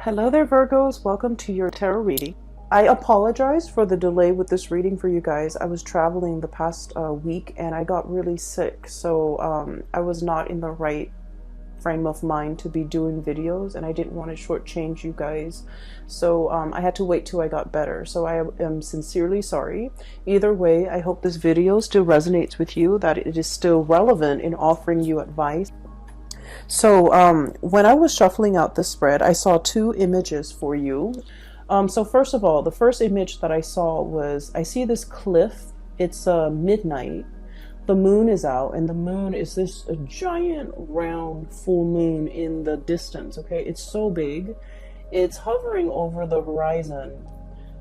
Hello there, Virgos. Welcome to your tarot reading. I apologize for the delay with this reading for you guys. I was traveling the past week and I got really sick, so I was not in the right frame of mind to be doing videos, and I didn't want to shortchange you guys, so I had to wait till I got better. So I am sincerely sorry. Either way, I hope this video still resonates with you, that it is still relevant in offering you advice. So when I was shuffling out the spread, I saw two images for you. So first of all, the first image that I saw was, I see this cliff. It's midnight. The moon is out, and the moon is this a giant round full moon in the distance. Okay, it's so big. It's hovering over the horizon,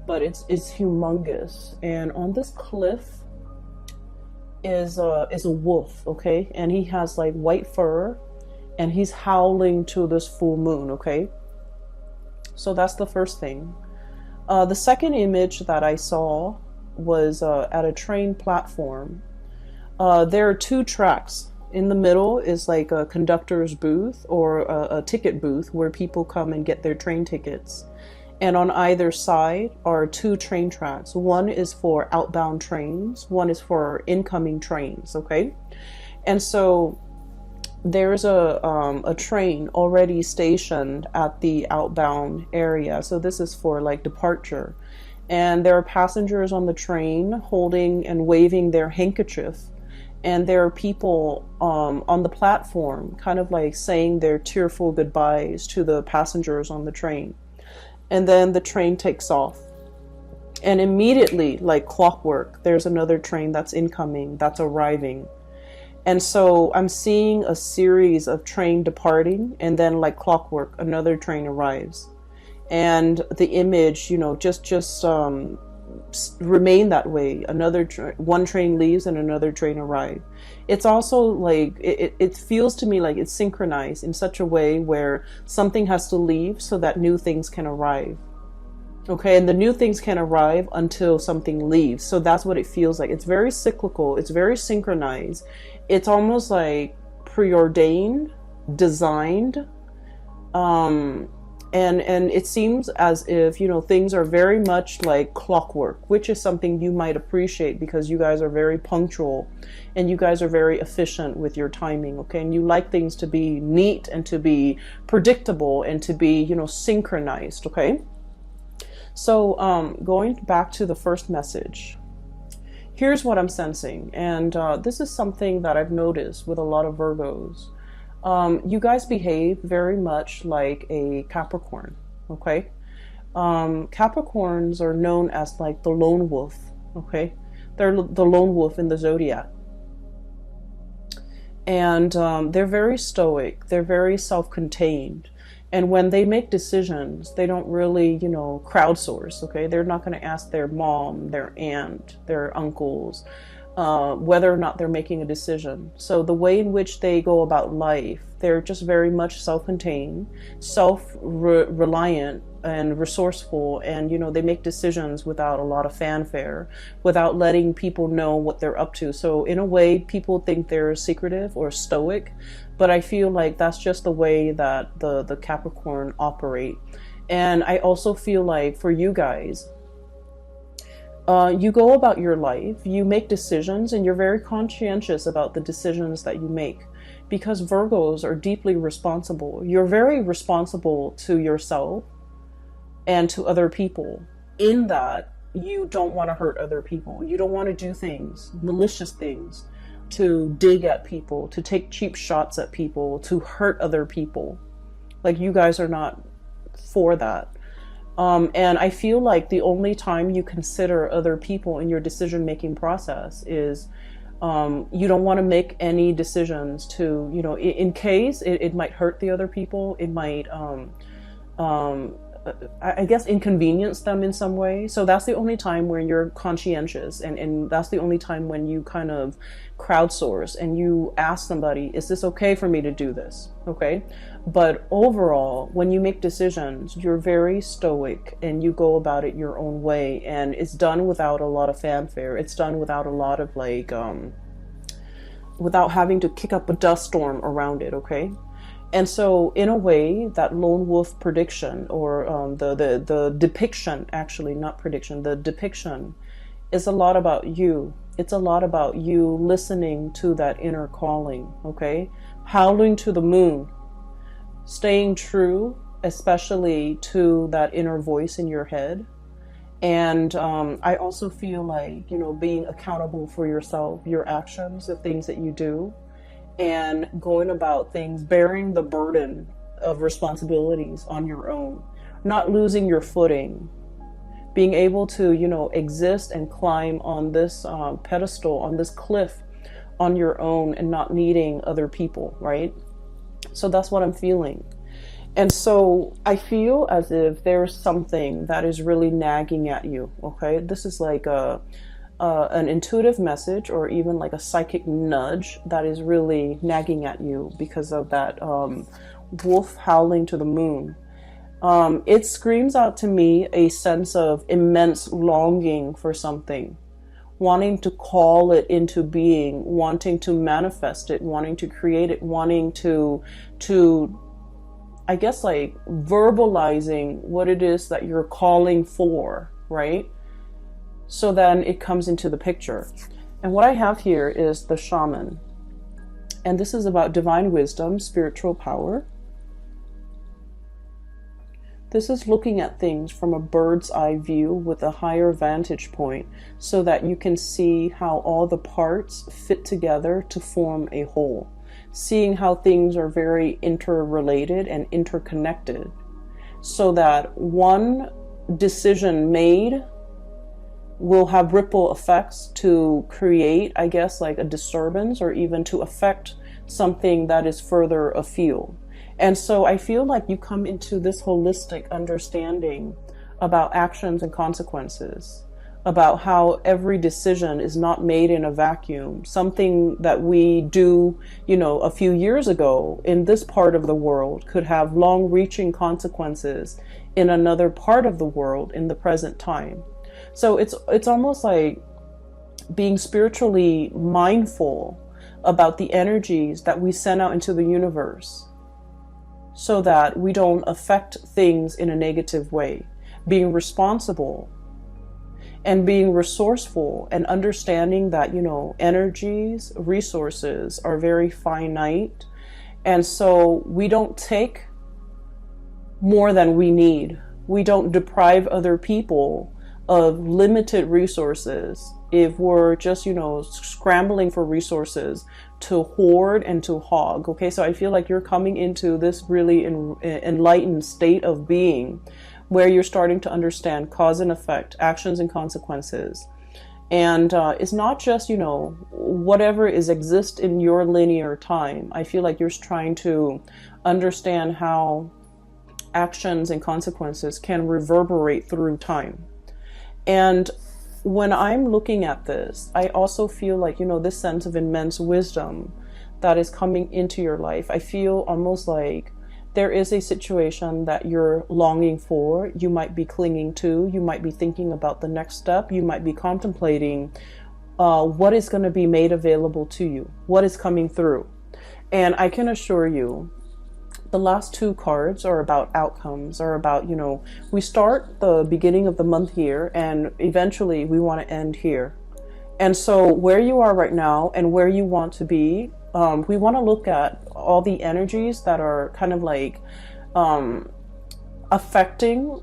but it's humongous. And on this cliff is a wolf. Okay, and he has like white fur, and he's howling to this full moon. Okay, so that's the first thing. The second image that I saw was at a train platform. There are two tracks. In the middle is like a conductor's booth or a ticket booth where people come and get their train tickets. And on either side are two train tracks. One is for outbound trains, one is for incoming trains. Okay, and so there's a train already stationed at the outbound area. So this is for like departure. And there are passengers on the train holding and waving their handkerchief. And there are people on the platform kind of like saying their tearful goodbyes to the passengers on the train. And then the train takes off. And immediately, like clockwork, there's another train that's incoming, that's arriving. And so I'm seeing a series of train departing, and then like clockwork, another train arrives. And the image, you know, just remain that way. One train leaves and another train arrives. It's also like, it feels to me like it's synchronized in such a way where something has to leave so that new things can arrive. Okay, and the new things can arrive until something leaves. So that's what it feels like. It's very cyclical. It's very synchronized. It's almost like preordained, designed, and it seems as if, you know, things are very much like clockwork, which is something you might appreciate because you guys are very punctual and you guys are very efficient with your timing. Okay, and you like things to be neat and to be predictable and to be, you know, synchronized. Okay. So going back to the first message, here's what I'm sensing. And this is something that I've noticed with a lot of Virgos. You guys behave very much like a Capricorn. Okay. Capricorns are known as like the lone wolf. Okay. They're the lone wolf in the zodiac. And they're very stoic. They're very self-contained. And when they make decisions, they don't really, you know, crowdsource. Okay, they're not going to ask their mom, their aunt, their uncles, whether or not they're making a decision. So the way in which they go about life, they're just very much self-contained, self-reliant, and resourceful. And, you know, they make decisions without a lot of fanfare, without letting people know what they're up to. So in a way, people think they're secretive or stoic, but I feel like that's just the way that the Capricorn operate. And I also feel like for you guys, you go about your life, you make decisions, and you're very conscientious about the decisions that you make, because Virgos are deeply responsible. You're very responsible to yourself and to other people, in that you don't want to hurt other people. You don't want to do things, malicious things, to dig at people, to take cheap shots at people, to hurt other people. Like, you guys are not for that. And I feel like the only time you consider other people in your decision-making process is you don't want to make any decisions to, you know, in case it might hurt the other people. It might, I guess, inconvenience them in some way. So that's the only time when you're conscientious, and that's the only time when you kind of crowdsource and you ask somebody, is this okay for me to do this? Okay. But overall, when you make decisions, you're very stoic and you go about it your own way, and it's done without a lot of fanfare. It's done without a lot of like, without having to kick up a dust storm around it. Okay. And so in a way, that lone wolf prediction, or the depiction, actually not prediction, the depiction is a lot about you. It's a lot about you listening to that inner calling, okay? Howling to the moon, staying true, especially to that inner voice in your head. And I also feel like, being accountable for yourself, your actions, the things that you do, and going about things, bearing the burden of responsibilities on your own, not losing your footing, being able to, exist and climb on this pedestal, on this cliff on your own, and not needing other people, right? So that's what I'm feeling. And so I feel as if there's something that is really nagging at you, okay? This is like an intuitive message, or even like a psychic nudge that is really nagging at you because of that wolf howling to the moon. It screams out to me a sense of immense longing for something, wanting to call it into being, wanting to manifest it, wanting to create it, wanting to I guess, like verbalizing what it is that you're calling for, right? So then it comes into the picture. And what I have here is the shaman. And this is about divine wisdom, spiritual power. This is looking at things from a bird's eye view with a higher vantage point, so that you can see how all the parts fit together to form a whole. Seeing how things are very interrelated and interconnected, so that one decision made will have ripple effects to create, I guess, like a disturbance, or even to affect something that is further afield. And so I feel like you come into this holistic understanding about actions and consequences, about how every decision is not made in a vacuum. Something that we do, a few years ago in this part of the world could have long-reaching consequences in another part of the world in the present time. So it's almost like being spiritually mindful about the energies that we send out into the universe, so that we don't affect things in a negative way. Being responsible and being resourceful, and understanding that, energies, resources are very finite. And so we don't take more than we need. We don't deprive other people of limited resources if we're just, scrambling for resources to hoard and to hog. Okay, so I feel like you're coming into this really enlightened state of being, where you're starting to understand cause and effect, actions and consequences. And it's not just, whatever exists in your linear time. I feel like you're trying to understand how actions and consequences can reverberate through time. And when I'm looking at this, I also feel like, this sense of immense wisdom that is coming into your life. I feel almost like there is a situation that you're longing for, you might be clinging to, you might be thinking about the next step, you might be contemplating what is going to be made available to you, what is coming through. And I can assure you, the last two cards are about outcomes, are about, we start the beginning of the month here, and eventually we want to end here. And so where you are right now and where you want to be, we want to look at all the energies that are kind of like affecting,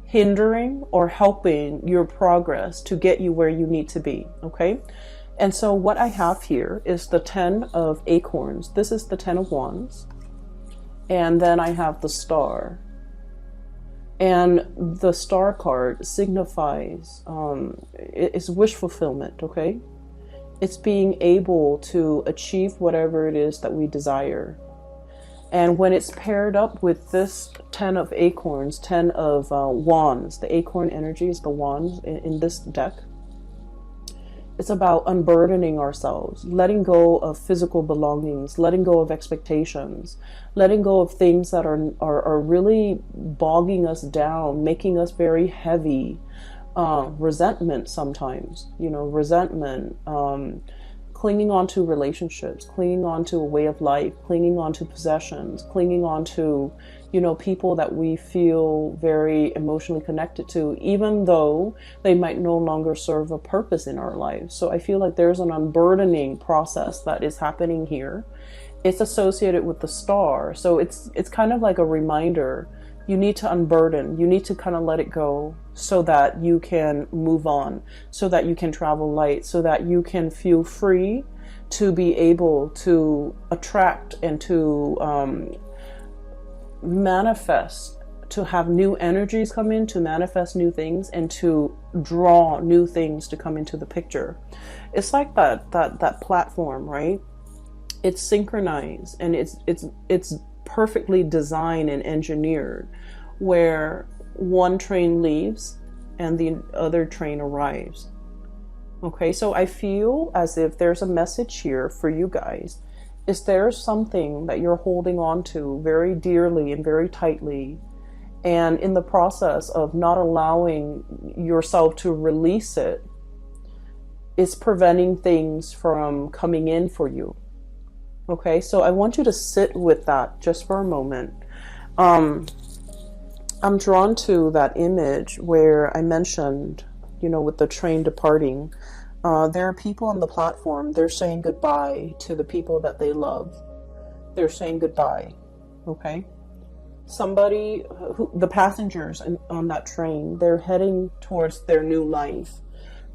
hindering, or helping your progress to get you where you need to be, okay? And so what I have here is the 10 of acorns. This is the 10 of wands. And then I have the star. And the star card signifies, it's wish fulfillment, okay? It's being able to achieve whatever it is that we desire. And when it's paired up with this 10 of acorns, 10 of wands, the acorn energy is the wands in this deck. It's about unburdening ourselves, letting go of physical belongings, letting go of expectations, letting go of things that are really bogging us down, making us very heavy. Resentment sometimes, resentment, clinging on to relationships, clinging on to a way of life, clinging on to possessions, clinging on to, you know, people that we feel very emotionally connected to, even though they might no longer serve a purpose in our lives. So I feel like there's an unburdening process that is happening here. It's associated with the star. So it's kind of like a reminder. You need to unburden. You need to kind of let it go so that you can move on, so that you can travel light, so that you can feel free to be able to attract and to manifest, to have new energies come in, to manifest new things, and to draw new things to come into the picture. It's like that platform, right? It's synchronized, and it's perfectly designed and engineered, where one train leaves and the other train arrives. Okay, so I feel as if there's a message here for you guys. Is there something that you're holding on to very dearly and very tightly, and in the process of not allowing yourself to release it, it's preventing things from coming in for you? Okay, so I want you to sit with that just for a moment. I'm drawn to that image where I mentioned, you know, with the train departing. There are people on the platform, they're saying goodbye to the people that they love. They're saying goodbye, okay? Somebody, the passengers on that train, they're heading towards their new life.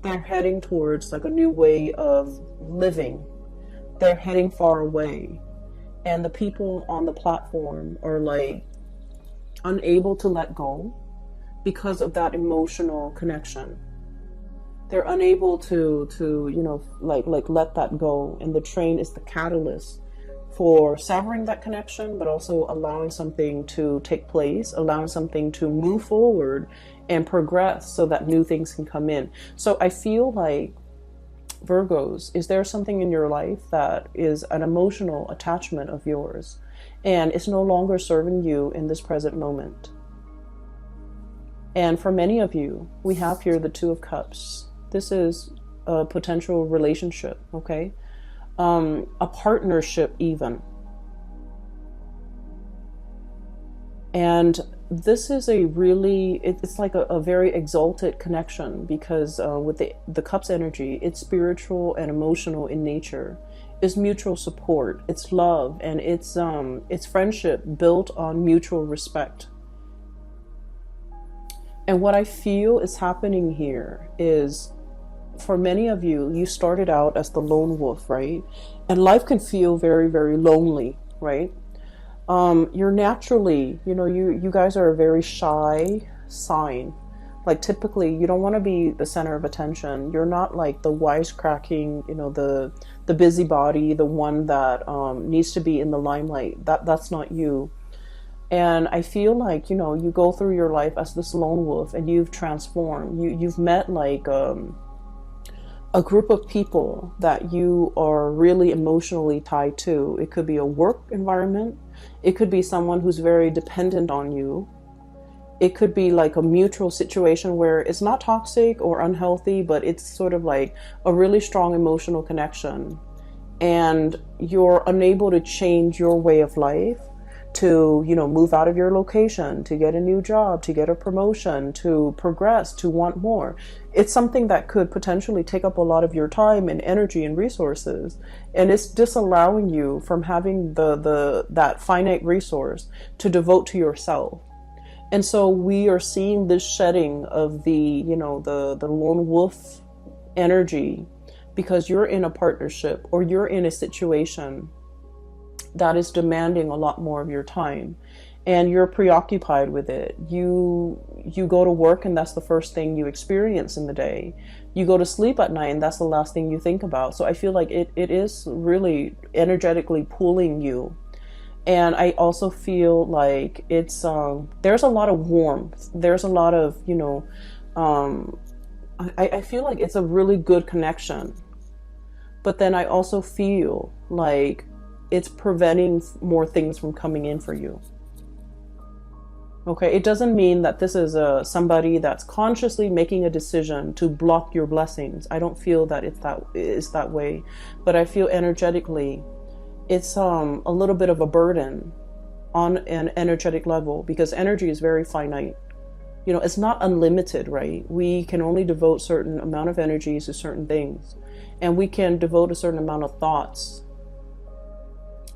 They're heading towards like a new way of living. They're heading far away. And the people on the platform are like unable to let go because of that emotional connection. They're unable to you know, like let that go. And the train is the catalyst for severing that connection, but also allowing something to take place, allowing something to move forward and progress so that new things can come in. So I feel like, Virgos, is there something in your life that is an emotional attachment of yours and it's no longer serving you in this present moment? And for many of you, we have here the Two of Cups. This is a potential relationship, okay? A partnership even. And this is a really, it's like a very exalted connection, because with the Cups energy, it's spiritual and emotional in nature. It's mutual support, it's love, and it's friendship built on mutual respect. And what I feel is happening here is, for many of you, you started out as the lone wolf, right? And life can feel very, very lonely, right? You're naturally, you know, you guys are a very shy sign. Like typically you don't want to be the center of attention. You're not like the wisecracking, you know, the busybody, the one that needs to be in the limelight. That's not you. And I feel like, you know, you go through your life as this lone wolf and you've transformed. You've met like a group of people that you are really emotionally tied to. It could be a work environment. It could be someone who's very dependent on you. It could be like a mutual situation where it's not toxic or unhealthy, but it's sort of like a really strong emotional connection. And you're unable to change your way of life, to, you know, move out of your location, to get a new job, to get a promotion, to progress, to want more. It's something that could potentially take up a lot of your time and energy and resources. And it's disallowing you from having that finite resource to devote to yourself. And so we are seeing this shedding of the, you know, the lone wolf energy, because you're in a partnership or you're in a situation that is demanding a lot more of your time, and you're preoccupied with it. You go to work and that's the first thing you experience in the day. You go to sleep at night and that's the last thing you think about. So I feel like it is really energetically pulling you. And I also feel like it's there's a lot of warmth. There's a lot of, you know, I feel like it's a really good connection. But then I also feel like it's preventing more things from coming in for you. Okay, it doesn't mean that this is somebody that's consciously making a decision to block your blessings. I don't feel that it's that way, but I feel energetically it's a little bit of a burden on an energetic level, because energy is very finite. You know, it's not unlimited, right? We can only devote certain amount of energy to certain things, and we can devote a certain amount of thoughts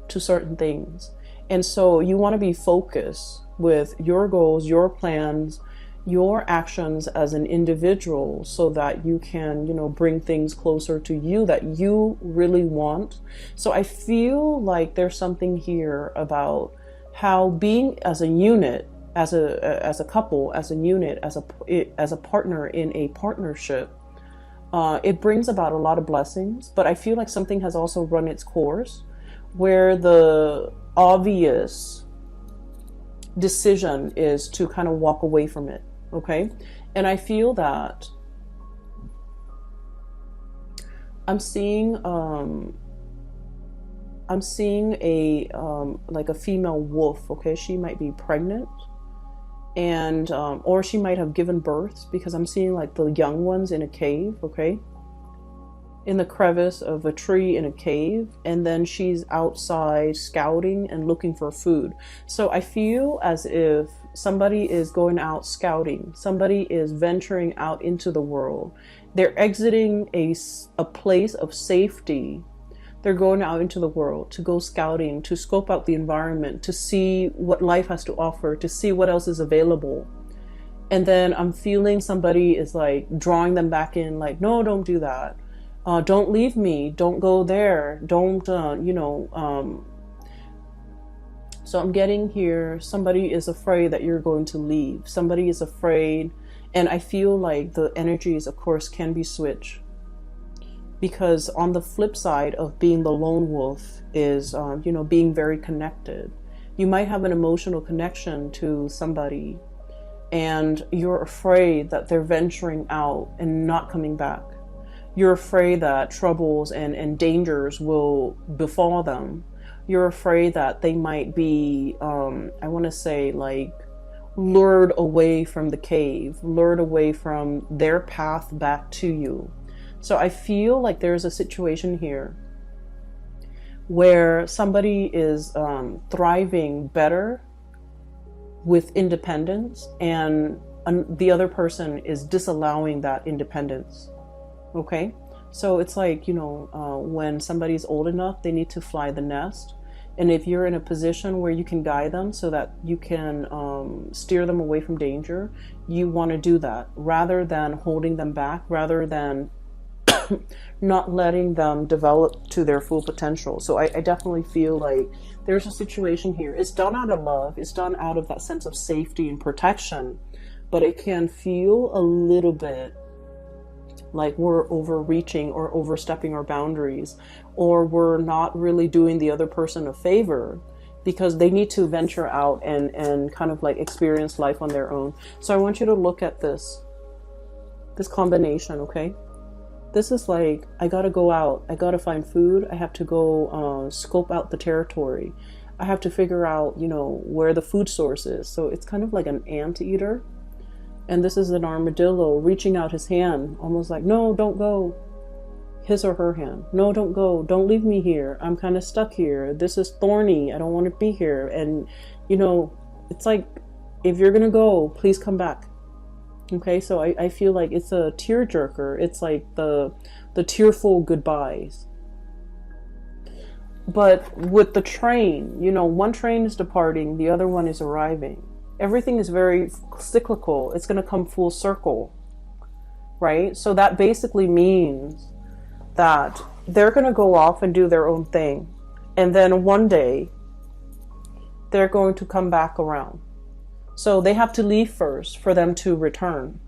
to certain things. And so you want to be focused with your goals, your plans, your actions as an individual, so that you can, you know, bring things closer to you that you really want. So I feel like there's something here about how being as a unit, as a couple, as a unit, as a partner in a partnership, it brings about a lot of blessings. But I feel like something has also run its course, where the obvious decision is to kind of walk away from it. Okay, and I feel that I'm seeing a like a female wolf. Okay, she might be pregnant, and or she might have given birth, because I'm seeing like the young ones in a cave. Okay, in the crevice of a tree in a cave, and then she's outside scouting and looking for food. So I feel as if somebody is going out scouting, somebody is venturing out into the world. They're exiting a place of safety. They're going out into the world to go scouting, to scope out the environment, to see what life has to offer, to see what else is available. And then I'm feeling somebody is like drawing them back in, like, no, don't do that. Don't leave me. Don't go there. Don't, so I'm getting here, somebody is afraid that you're going to leave. Somebody is afraid. And I feel like the energies, of course, can be switched. Because on the flip side of being the lone wolf is, being very connected. You might have an emotional connection to somebody, and you're afraid that they're venturing out and not coming back. You're afraid that troubles and dangers will befall them. You're afraid that they might be, I want to say, like, lured away from the cave, lured away from their path back to you. So I feel like there's a situation here where somebody is thriving better with independence, and the other person is disallowing that independence. Okay? So it's like, when somebody's old enough, they need to fly the nest. And if you're in a position where you can guide them so that you can steer them away from danger, you want to do that rather than holding them back, rather than not letting them develop to their full potential. So I definitely feel like there's a situation here. It's done out of love. It's done out of that sense of safety and protection. But it can feel a little bit like we're overreaching or overstepping our boundaries, or we're not really doing the other person a favor, because they need to venture out and kind of like experience life on their own. So I want you to look at this combination, okay? This is like, I gotta go out, I gotta find food, I have to go scope out the territory. I have to figure out, where the food source is. So it's kind of like an anteater. And this is an armadillo reaching out his hand, almost like, no, don't go. His or her hand. No, don't go. Don't leave me here. I'm kind of stuck here. This is thorny. I don't want to be here. And, it's like, if you're going to go, please come back. Okay, so I feel like it's a tearjerker. It's like the tearful goodbyes. But with the train, one train is departing, the other one is arriving. Everything is very cyclical. It's going to come full circle, right? So that basically means that they're going to go off and do their own thing. And then one day, they're going to come back around. So they have to leave first for them to return.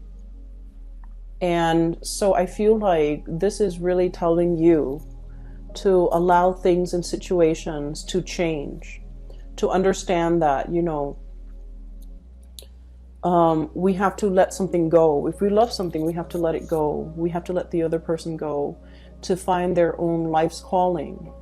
And so I feel like this is really telling you to allow things and situations to change, to understand that, we have to let something go. If we love something, we have to let it go. We have to let the other person go to find their own life's calling.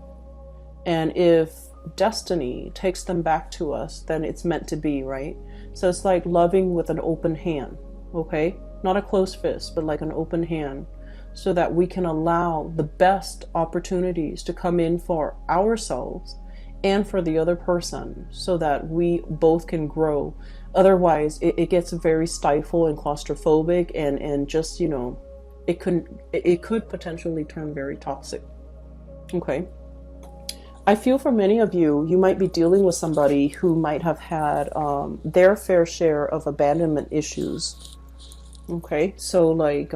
And if destiny takes them back to us, then it's meant to be, right? So it's like loving with an open hand, okay? Not a closed fist, but like an open hand, so that we can allow the best opportunities to come in for ourselves and for the other person, so that we both can grow. Otherwise, it gets very stifled and claustrophobic, and just, you know, it could potentially turn very toxic. Okay. I feel for many of you, you might be dealing with somebody who might have had their fair share of abandonment issues. Okay, so like,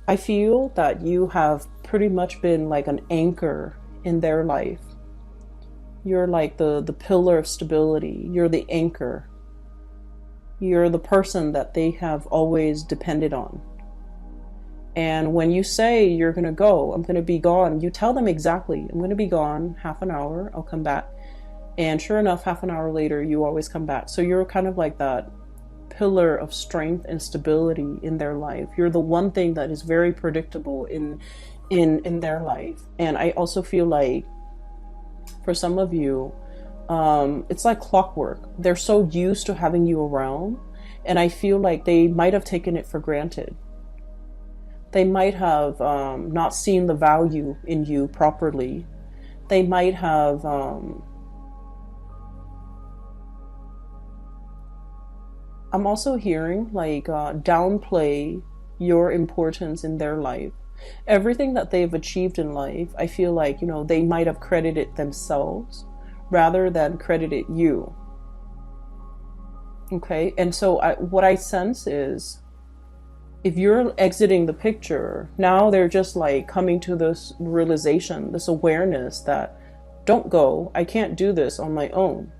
I feel that you have pretty much been like an anchor in their life. You're like the pillar of stability. You're the anchor. You're the person that they have always depended on. And when you say you're going to go, I'm going to be gone, you tell them exactly, I'm going to be gone half an hour, I'll come back. And sure enough, half an hour later, you always come back. So you're kind of like that pillar of strength and stability in their life. You're the one thing that is very predictable in their life. And I also feel like for some of you, it's like clockwork. They're so used to having you around, and I feel like they might have taken it for granted. They might have not seen the value in you properly. They might have I'm also hearing like downplay your importance in their life. Everything that they've achieved in life, I feel like, you know, they might have credited themselves rather than credited you. Okay, and so what I sense is, if you're exiting the picture, now they're just like coming to this realization, this awareness that, don't go, I can't do this on my own.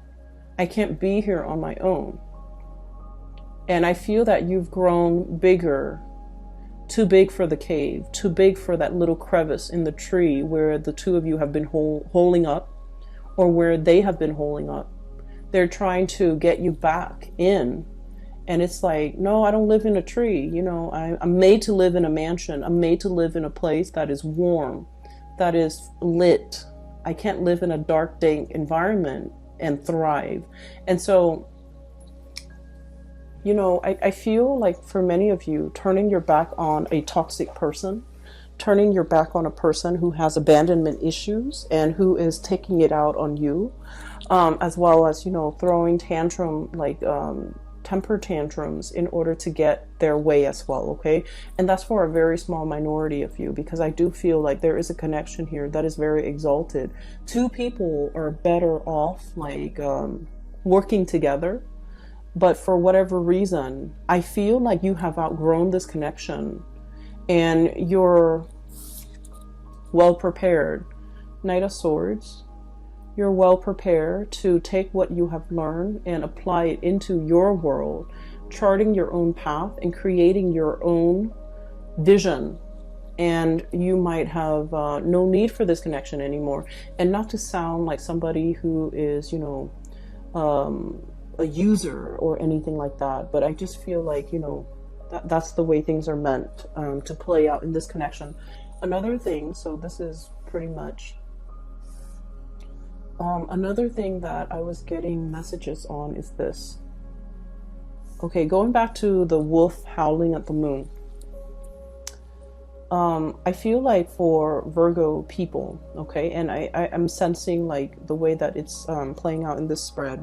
I can't be here on my own. And I feel that you've grown bigger, too big for the cave, too big for that little crevice in the tree where the two of you have been holding up, or where they have been holding up. They're trying to get you back in. And it's like, no, I don't live in a tree. You know, I'm made to live in a mansion. I'm made to live in a place that is warm, that is lit. I can't live in a dark, dank environment and thrive. And so, you know, I feel like for many of you, turning your back on a toxic person, turning your back on a person who has abandonment issues and who is taking it out on you, as well as, you know, throwing temper tantrums in order to get their way as well, okay? And that's for a very small minority of you, because I do feel like there is a connection here that is very exalted. Two people are better off like working together, but for whatever reason, I feel like you have outgrown this connection and you're well prepared. Knight of Swords. You're well prepared to take what you have learned and apply it into your world, charting your own path and creating your own vision. And you might have no need for this connection anymore. And not to sound like somebody who is, you know, a user or anything like that, but I just feel like, you know, that's the way things are meant to play out in this connection. Another thing, so this is pretty much another thing that I was getting messages on is this. Okay, going back to the wolf howling at the moon. I feel like for Virgo people, okay, and I'm sensing like the way that it's playing out in this spread.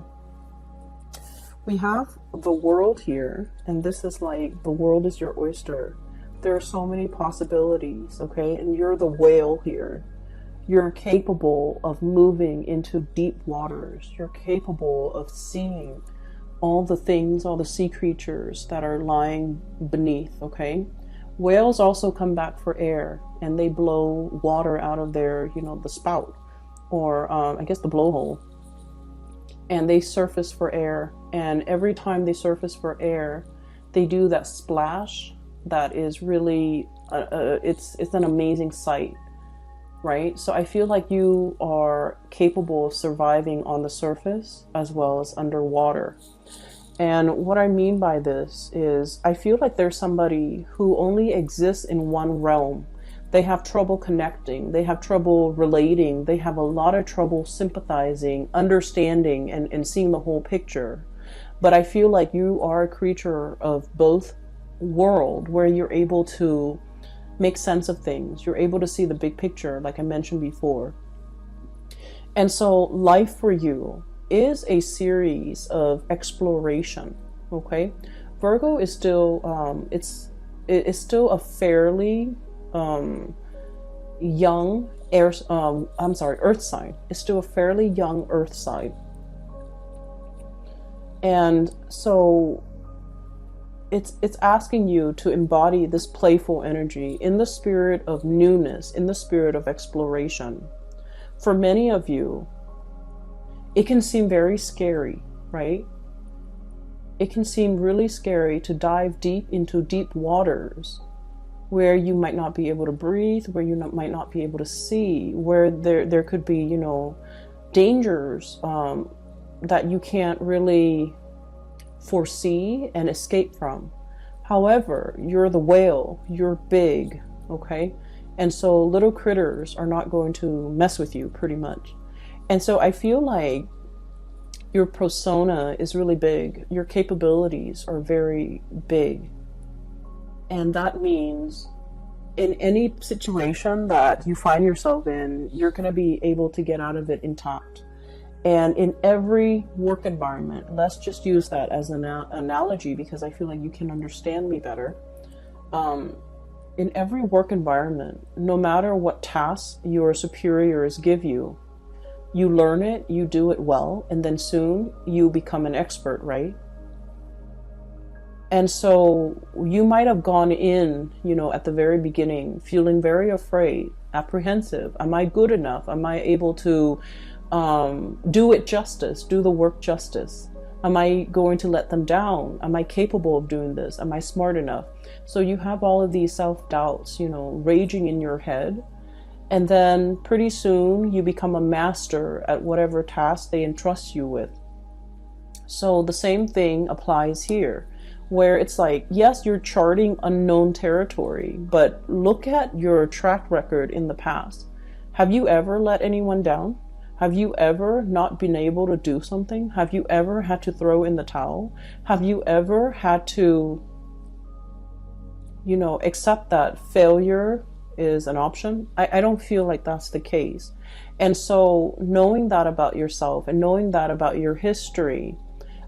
We have the world here, and this is like, the world is your oyster. There are so many possibilities, okay, and you're the whale here. You're capable of moving into deep waters. You're capable of seeing all the things, all the sea creatures that are lying beneath, okay? Whales also come back for air, and they blow water out of their, you know, the spout, or I guess the blowhole. And they surface for air. And every time they surface for air, they do that splash that is really, it's an amazing sight. Right? So I feel like you are capable of surviving on the surface as well as underwater. And what I mean by this is, I feel like there's somebody who only exists in one realm. They have trouble connecting. They have trouble relating. They have a lot of trouble sympathizing, understanding, and seeing the whole picture. But I feel like you are a creature of both world, where you're able to make sense of things. You're able to see the big picture, like I mentioned before. And so life for you is a series of exploration. Okay, Virgo is still it's still a fairly young earth sign. It's still a fairly young earth sign. And so it's asking you to embody this playful energy in the spirit of newness, in the spirit of exploration. For many of you, it can seem very scary, right? It can seem really scary to dive deep into deep waters where you might not be able to breathe, where you might not be able to see, where there could be, you know, dangers that you can't really foresee and escape from. However, you're the whale, you're big, okay? And so little critters are not going to mess with you, pretty much. And so I feel like your persona is really big. Your capabilities are very big. And that means in any situation that you find yourself in, you're going to be able to get out of it intact. And in every work environment, let's just use that as an analogy because I feel like you can understand me better. In every work environment, no matter what tasks your superiors give you, you learn it, you do it well, and then soon you become an expert, right? And so you might have gone in, you know, at the very beginning, feeling very afraid, apprehensive. Am I good enough? Am I able to do it justice, do the work justice? Am I going to let them down? Am I capable of doing this? Am I smart enough? So you have all of these self-doubts, you know, raging in your head. And then pretty soon you become a master at whatever task they entrust you with. So the same thing applies here, where it's like, yes, you're charting unknown territory, but look at your track record in the past. Have you ever let anyone down? Have you ever not been able to do something? Have you ever had to throw in the towel? Have you ever had to, you know, accept that failure is an option? I don't feel like that's the case. And so knowing that about yourself and knowing that about your history,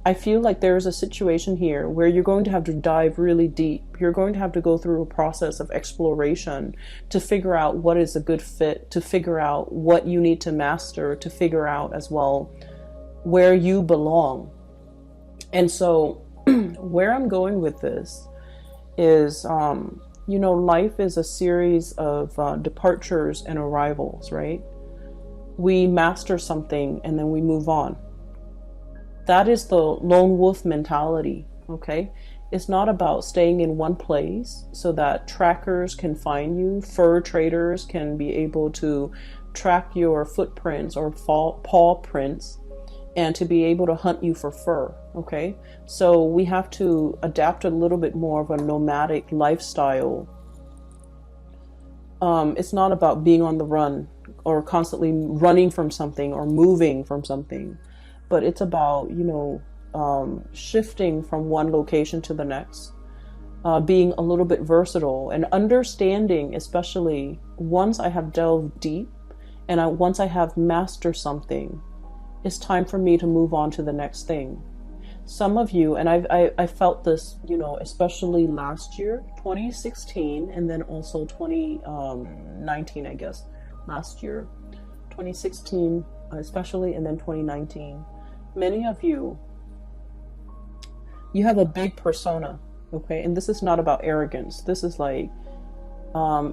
I feel like there's a situation here where you're going to have to dive really deep. You're going to have to go through a process of exploration to figure out what is a good fit, to figure out what you need to master, to figure out as well where you belong. And so where I'm going with this is, you know, life is a series of departures and arrivals, right? We master something and then we move on. That is the lone wolf mentality, okay? It's not about staying in one place so that trackers can find you, fur traders can be able to track your footprints or paw prints and to be able to hunt you for fur, okay? So we have to adapt a little bit more of a nomadic lifestyle. It's not about being on the run or constantly running from something or moving from something. But it's about, you know, shifting from one location to the next, being a little bit versatile and understanding, especially once I have delved deep and once I have mastered something, it's time for me to move on to the next thing. Some of you, and I felt this, you know, especially last year, 2016, and then also 2019, I guess, last year, 2016 especially, and then 2019. Many of you have a big persona, okay? And this is not about arrogance. This is like,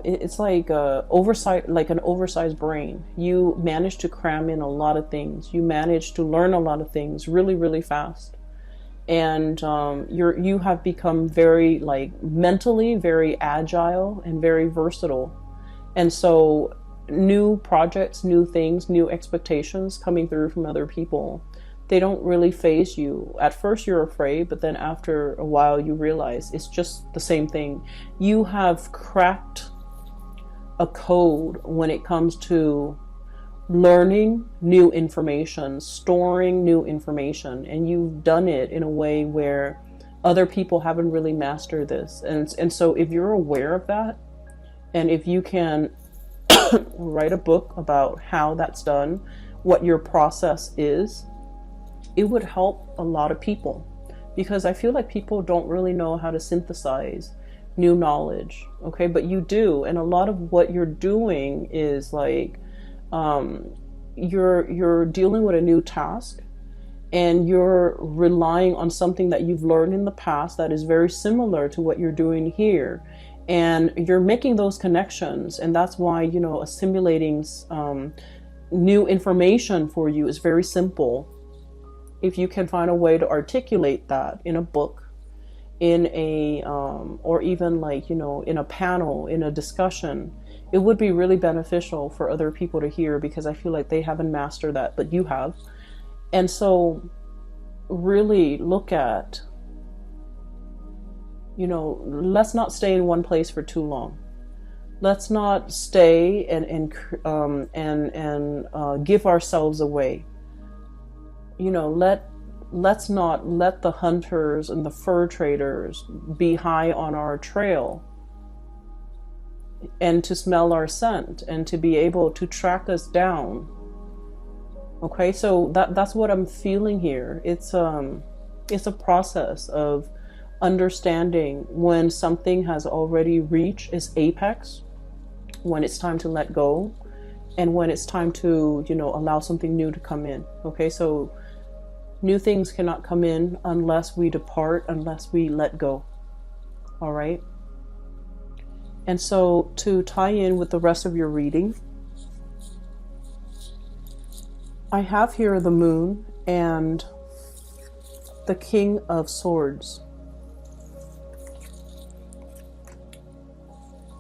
it's like an oversized brain. You manage to cram in a lot of things. You manage to learn a lot of things really, really fast. And you have become very, like, mentally very agile and very versatile. And so new projects, new things, new expectations coming through from other people, they don't really faze you. At first you're afraid, but then after a while you realize it's just the same thing. You have cracked a code when it comes to learning new information, storing new information, and you've done it in a way where other people haven't really mastered this. And so if you're aware of that, and if you can write a book about how that's done, what your process is, it would help a lot of people, because I feel like people don't really know how to synthesize new knowledge. Okay, but you do, and a lot of what you're doing is like you're dealing with a new task, and you're relying on something that you've learned in the past that is very similar to what you're doing here, and you're making those connections. And that's why, you know, assimilating new information for you is very simple if you can find a way to articulate that in a book, in a or even like, you know, in a panel, in a discussion. It would be really beneficial for other people to hear, because I feel like they haven't mastered that, but you have. And so really look at, you know, let's not stay in one place for too long. Let's not stay and give ourselves away. You know, let's not let the hunters and the fur traders be high on our trail, and to smell our scent, and to be able to track us down. Okay, so that's what I'm feeling here. It's a process of understanding when something has already reached its apex, when it's time to let go, and when it's time to, you know, allow something new to come in. Okay, so new things cannot come in unless we depart, unless we let go. All right. And so to tie in with the rest of your reading, I have here the Moon and the King of Swords.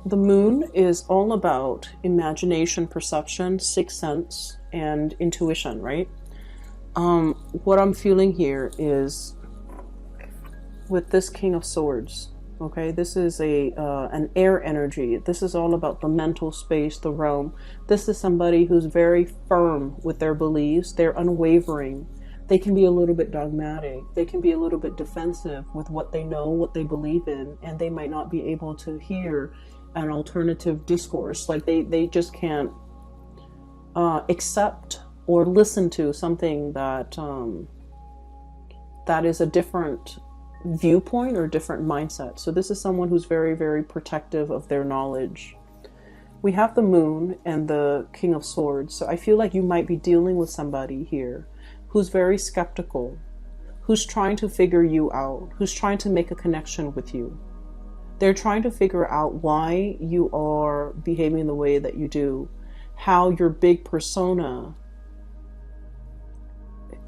The Moon is all about imagination, perception, sixth sense, and intuition, right? What I'm feeling here is with this King of Swords. Okay, this is an air energy. This is all about the mental space, the realm. This is somebody who's very firm with their beliefs. They're unwavering. They can be a little bit dogmatic. They can be a little bit defensive with what they know, what they believe in, and they might not be able to hear an alternative discourse. Like they just can't accept or listen to something that that is a different viewpoint or different mindset. So this is someone who's very, very protective of their knowledge. We have the Moon and the King of Swords. So I feel like you might be dealing with somebody here who's very skeptical, who's trying to figure you out, who's trying to make a connection with you. They're trying to figure out why you are behaving the way that you do, how your big persona.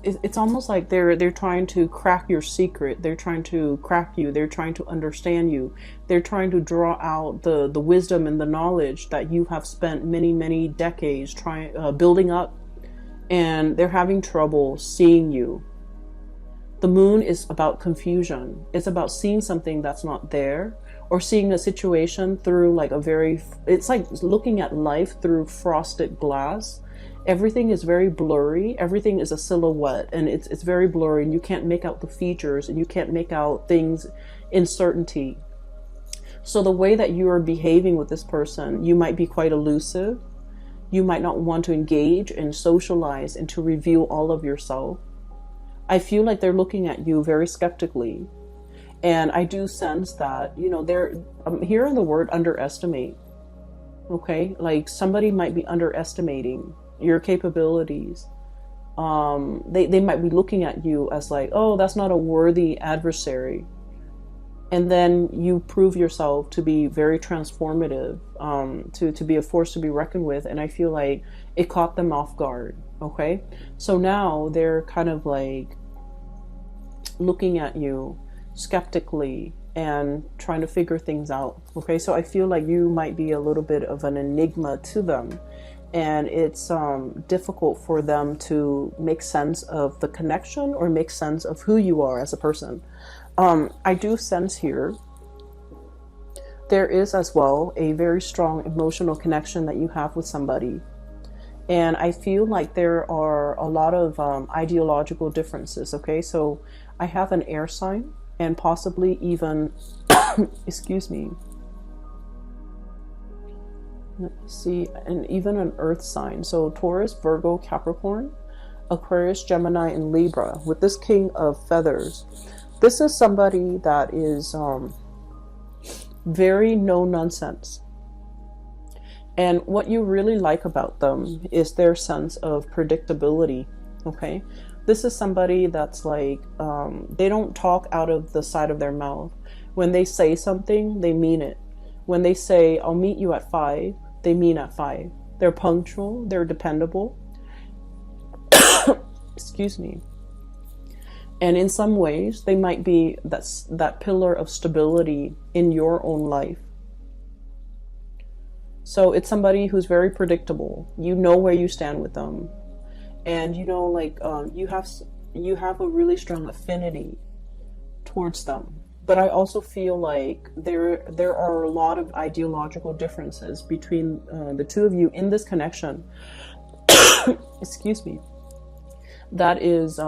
It's almost like they're trying to crack your secret. They're trying to crack you. They're trying to understand you. They're trying to draw out the wisdom and the knowledge that you have spent many, many decades building up, and they're having trouble seeing you. The Moon is about confusion. It's about seeing something that's not there, or seeing a situation through like it's like looking at life through frosted glass. Everything is very blurry. Everything is a silhouette, and it's very blurry, and you can't make out the features, and you can't make out things in certainty. So the way that you are behaving with this person, you might be quite elusive. You might not want to engage and socialize and to reveal all of yourself. I feel like they're looking at you very skeptically. And I do sense that, you know, I'm hearing the word underestimate. Okay, like somebody might be underestimating your capabilities. They might be looking at you as like, oh, that's not a worthy adversary. And then you prove yourself to be very transformative, to be a force to be reckoned with. And I feel like it caught them off guard. Okay, so now they're kind of like looking at you skeptically and trying to figure things out. Okay, so I feel like you might be a little bit of an enigma to them. And it's difficult for them to make sense of the connection or make sense of who you are as a person. I do sense here there is as well a very strong emotional connection that you have with somebody. And I feel like there are a lot of ideological differences. Okay, so I have an air sign and possibly even, excuse me, let me see, and even an earth sign. So Taurus, Virgo, Capricorn, Aquarius, Gemini, and Libra with this king of feathers. This is somebody that is very no nonsense. And what you really like about them is their sense of predictability. Okay, this is somebody that's like, they don't talk out of the side of their mouth. When they say something, they mean it. When they say, I'll meet you at 5, they mean at 5. They're punctual, they're dependable. Excuse me. And in some ways, they might be that pillar of stability in your own life. So it's somebody who's very predictable. You know where you stand with them. And you know, like, you have a really strong affinity towards them. But I also feel like there are a lot of ideological differences between the two of you in this connection. Excuse me. That is,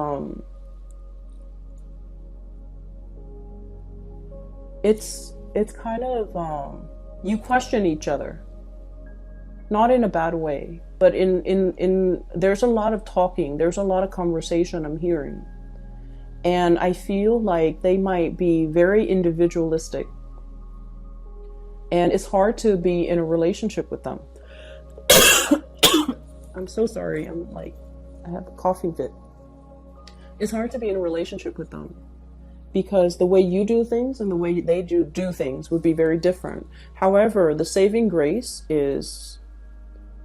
it's kind of, you question each other. Not in a bad way, but in there's a lot of talking, there's a lot of conversation I'm hearing. And I feel like they might be very individualistic. And it's hard to be in a relationship with them. I'm so sorry, I have a coughing fit. It's hard to be in a relationship with them because the way you do things and the way they do things would be very different. However, the saving grace is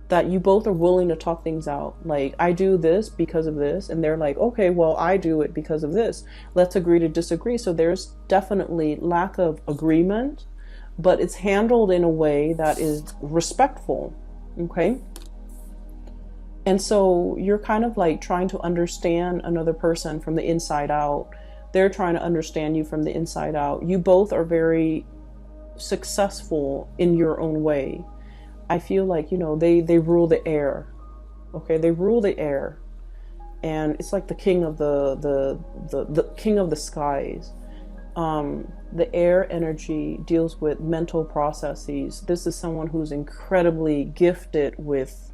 that you both are willing to talk things out. Like, I do this because of this, and they're like, okay, well, I do it because of this. Let's agree to disagree. So there's definitely lack of agreement, but it's handled in a way that is respectful, okay? And so you're kind of like trying to understand another person from the inside out. They're trying to understand you from the inside out. You both are very successful in your own way. I feel like, you know, they rule the air. Okay, they rule the air. And it's like the king of the king of the skies. The air energy deals with mental processes. This is someone who's incredibly gifted with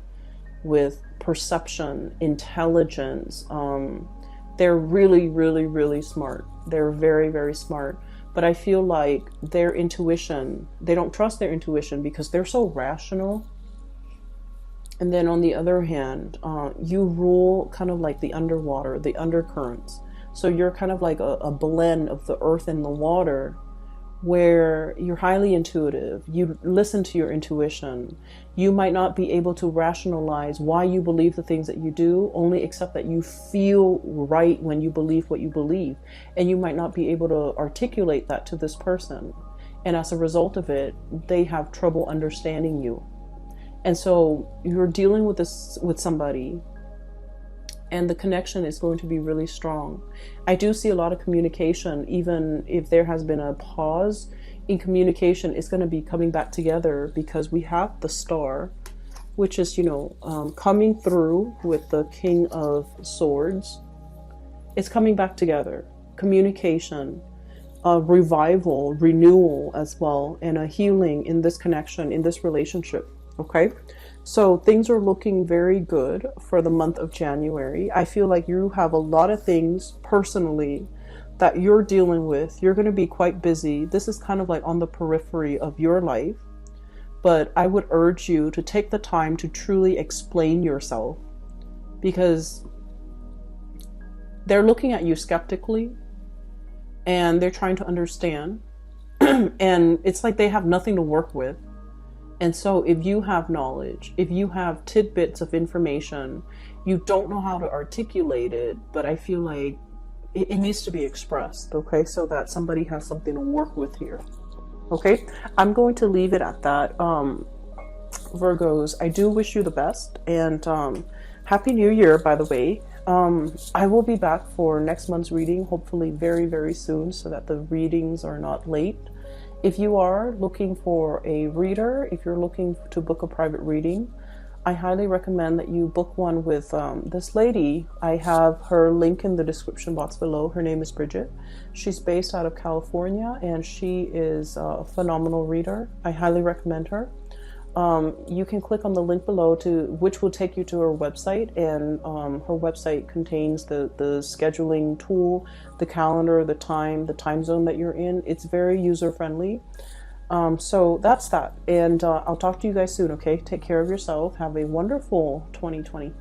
perception, intelligence. They're really, really, really smart. They're very, very smart. But I feel like their intuition, they don't trust their intuition because they're so rational. And then on the other hand, you rule kind of like the underwater, the undercurrents. So you're kind of like a blend of the earth and the water, where you're highly intuitive. You listen to your intuition. You might not be able to rationalize why you believe the things that you do, only except that you feel right when you believe what you believe. And you might not be able to articulate that to this person. And as a result of it, they have trouble understanding you. And so you're dealing with somebody, and the connection is going to be really strong. I do see a lot of communication. Even if there has been a pause in communication, it's going to be coming back together because we have the star, which is, you know, coming through with the King of Swords. It's coming back together. Communication, revival, renewal as well, and a healing in this connection, in this relationship. Okay, so things are looking very good for the month of January. I feel like you have a lot of things personally that you're dealing with. You're going to be quite busy. This is kind of like on the periphery of your life, but I would urge you to take the time to truly explain yourself, because they're looking at you skeptically and they're trying to understand. And it's like they have nothing to work with. And so if you have knowledge, if you have tidbits of information, you don't know how to articulate it, but I feel like it needs to be expressed, okay, so that somebody has something to work with here. Okay, I'm going to leave it at that. Virgos, I do wish you the best, and Happy New Year, by the way. I will be back for next month's reading, hopefully very, very soon, so that the readings are not late. If you are looking for a reader, if you're looking to book a private reading, I highly recommend that you book one with this lady. I have her link in the description box below. Her name is Bridget. She's based out of California, and she is a phenomenal reader. I highly recommend her. You can click on the link below, which will take you to her website, and her website contains the scheduling tool, the calendar, the time zone that you're in. It's very user friendly. So that's that, and I'll talk to you guys soon. Okay, take care of yourself. Have a wonderful 2020.